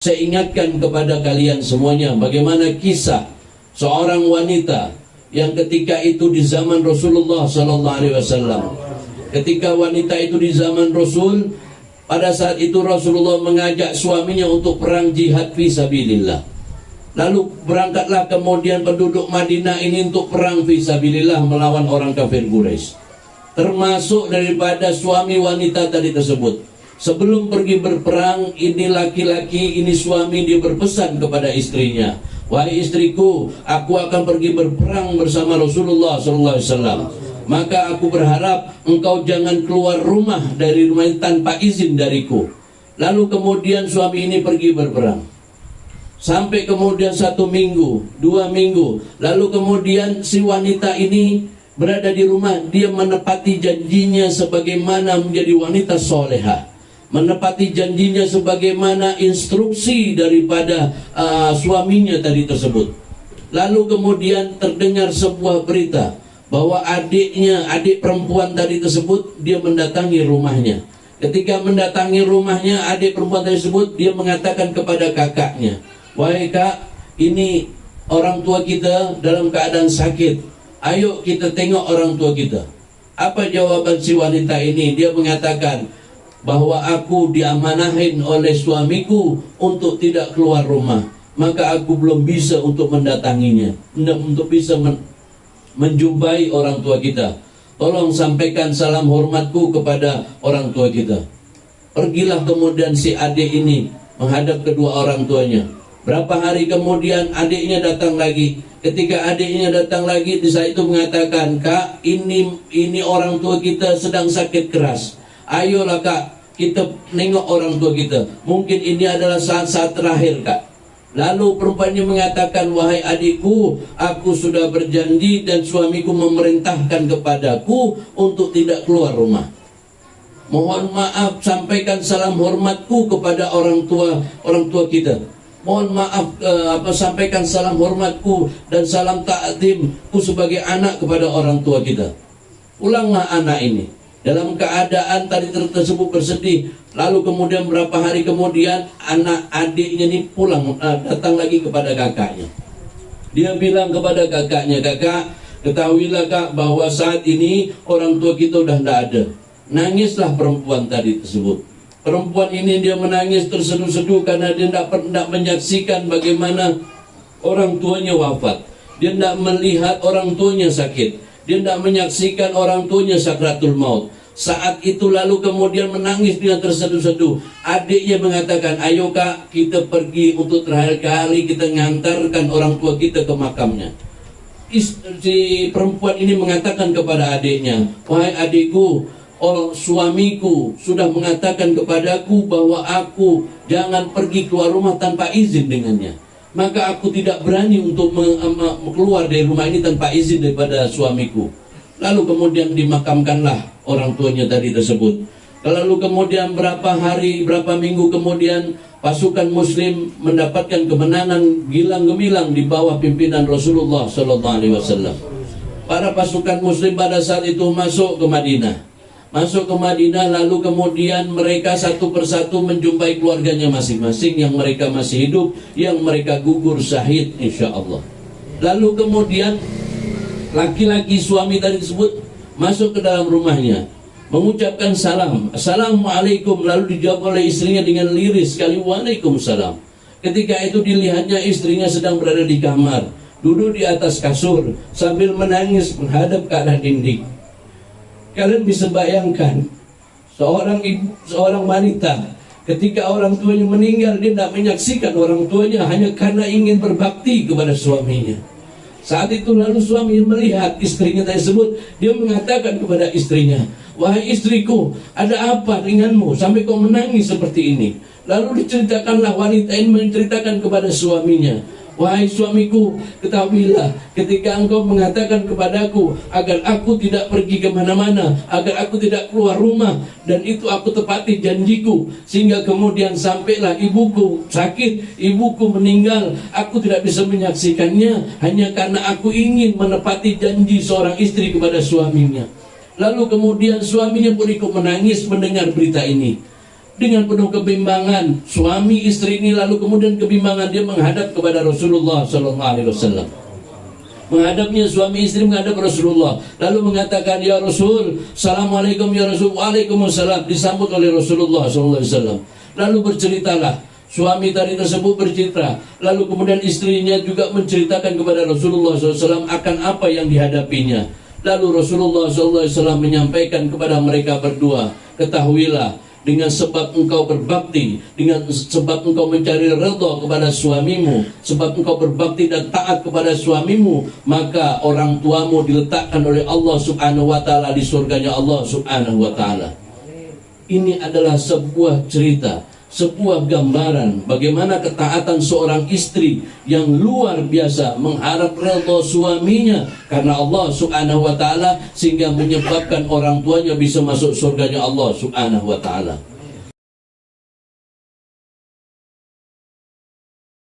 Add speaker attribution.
Speaker 1: Saya ingatkan kepada kalian semuanya bagaimana kisah seorang wanita yang ketika itu di zaman Rasulullah SAW. Ketika wanita itu di zaman Rasul, pada saat itu Rasulullah mengajak suaminya untuk perang jihad fisabilillah. Lalu berangkatlah kemudian penduduk Madinah ini untuk perang fisabilillah melawan orang kafir Quraisy. Termasuk daripada suami wanita tadi tersebut. Sebelum pergi berperang, ini laki-laki, ini suami, dia berpesan kepada istrinya, wahai istriku, aku akan pergi berperang bersama Rasulullah SAW. Maka aku berharap engkau jangan keluar rumah dari rumah ini tanpa izin dariku. Lalu kemudian suami ini pergi berperang. Sampai kemudian 1 minggu, 2 minggu. Lalu kemudian si wanita ini berada di rumah. Dia menepati janjinya sebagaimana menjadi wanita solehah. Menepati janjinya sebagaimana instruksi daripada suaminya tadi tersebut. Lalu kemudian terdengar sebuah berita bahwa adik perempuan tadi tersebut dia mendatangi rumahnya. Ketika mendatangi rumahnya adik perempuan tersebut, dia mengatakan kepada kakaknya, wahai kak, ini orang tua kita dalam keadaan sakit. Ayo kita tengok orang tua kita. Apa jawaban si wanita ini? Dia mengatakan bahwa aku diamanahin oleh suamiku untuk tidak keluar rumah, maka aku belum bisa untuk mendatanginya, untuk bisa menjumpai orang tua kita. Tolong sampaikan salam hormatku kepada orang tua kita. Pergilah kemudian si adik ini menghadap kedua orang tuanya. Berapa hari kemudian adiknya datang lagi. Ketika adiknya datang lagi, di saat itu mengatakan, kak, ini orang tua kita sedang sakit keras. Ayolah kak, kita nengok orang tua kita. Mungkin ini adalah saat-saat terakhir kak. Lalu perempuannya mengatakan, wahai adikku, aku sudah berjanji dan suamiku memerintahkan kepadaku untuk tidak keluar rumah. Mohon maaf, sampaikan salam hormatku kepada orang tua kita. Mohon maaf, sampaikan salam hormatku dan salam ta'zimku sebagai anak kepada orang tua kita. Ulanglah anak ini dalam keadaan tadi tersebut bersedih. Lalu kemudian berapa hari kemudian anak adiknya ini pulang, datang lagi kepada kakaknya. Dia bilang kepada kakaknya, kakak, ketahuilah kak bahwa saat ini orang tua kita udah tidak ada. Nangislah perempuan tadi tersebut. Perempuan ini dia menangis terseduh-seduh karena dia tidak menyaksikan bagaimana orang tuanya wafat. Dia tidak melihat orang tuanya sakit. Dia tidak menyaksikan orang tuanya sakratul maut. Saat itu lalu kemudian menangis dengan terseduh-seduh. Adiknya mengatakan, ayo kak, kita pergi untuk terakhir kali kita ngantarkan orang tua kita ke makamnya. Si perempuan ini mengatakan kepada adiknya, wahai adikku, suamiku sudah mengatakan kepadaku bahwa aku jangan pergi keluar rumah tanpa izin dengannya. Maka aku tidak berani untuk keluar dari rumah ini tanpa izin daripada suamiku. Lalu kemudian dimakamkanlah orang tuanya tadi tersebut. Lalu kemudian berapa minggu kemudian pasukan muslim mendapatkan kemenangan gilang gemilang di bawah pimpinan Rasulullah SAW. Para pasukan muslim pada saat itu masuk ke Madinah, lalu kemudian mereka satu persatu menjumpai keluarganya masing-masing yang mereka masih hidup, yang mereka gugur syahid insyaallah. Lalu kemudian laki-laki suami tadi tersebut masuk ke dalam rumahnya, mengucapkan salam, assalamualaikum, lalu dijawab oleh istrinya dengan lirih sekali, waalaikumsalam. Ketika itu dilihatnya istrinya sedang berada di kamar, duduk di atas kasur sambil menangis menghadap ke arah dinding. Kalian bisa bayangkan seorang ibu, seorang wanita ketika orang tuanya meninggal, dia tidak menyaksikan orang tuanya hanya karena ingin berbakti kepada suaminya. Saat itu lalu suami melihat istrinya tersebut, dia mengatakan kepada istrinya, wahai istriku, ada apa denganmu sampai kau menangis seperti ini? Lalu diceritakanlah wanita ini menceritakan kepada suaminya, wahai suamiku, ketahuilah ketika engkau mengatakan kepadaku agar aku tidak pergi kemana-mana, agar aku tidak keluar rumah, dan itu aku tepati janjiku, sehingga kemudian sampailah ibuku sakit, ibuku meninggal, aku tidak bisa menyaksikannya hanya karena aku ingin menepati janji seorang istri kepada suaminya. Lalu kemudian suaminya pun ikut menangis mendengar berita ini. dengan penuh kebimbangan. Suami istri ini lalu kemudian kebimbangan, dia menghadap kepada Rasulullah sallallahu alaihi wasallam. Menghadapnya suami istri menghadap Rasulullah, lalu mengatakan, ya Rasul, Assalamualaikum ya Rasul. Waalaikumsalam. Disambut oleh Rasulullah sallallahu alaihi wasallam. Lalu berceritalah, suami tadi tersebut bercerita, lalu kemudian istrinya juga menceritakan kepada Rasulullah SAW akan apa yang dihadapinya. Lalu Rasulullah SAW menyampaikan kepada mereka berdua, ketahuilah, dengan sebab engkau berbakti, dengan sebab engkau mencari redha kepada suamimu, sebab engkau berbakti dan taat kepada suamimu, maka orang tuamu diletakkan oleh Allah Subhanahu wa taala di surganya Allah Subhanahu wa taala. Ini adalah sebuah cerita, sebuah gambaran bagaimana ketaatan seorang istri yang luar biasa mengharap redha suaminya karena Allah Subhanahu wa taala, sehingga menyebabkan orang tuanya bisa masuk surganya Allah Subhanahu wa taala.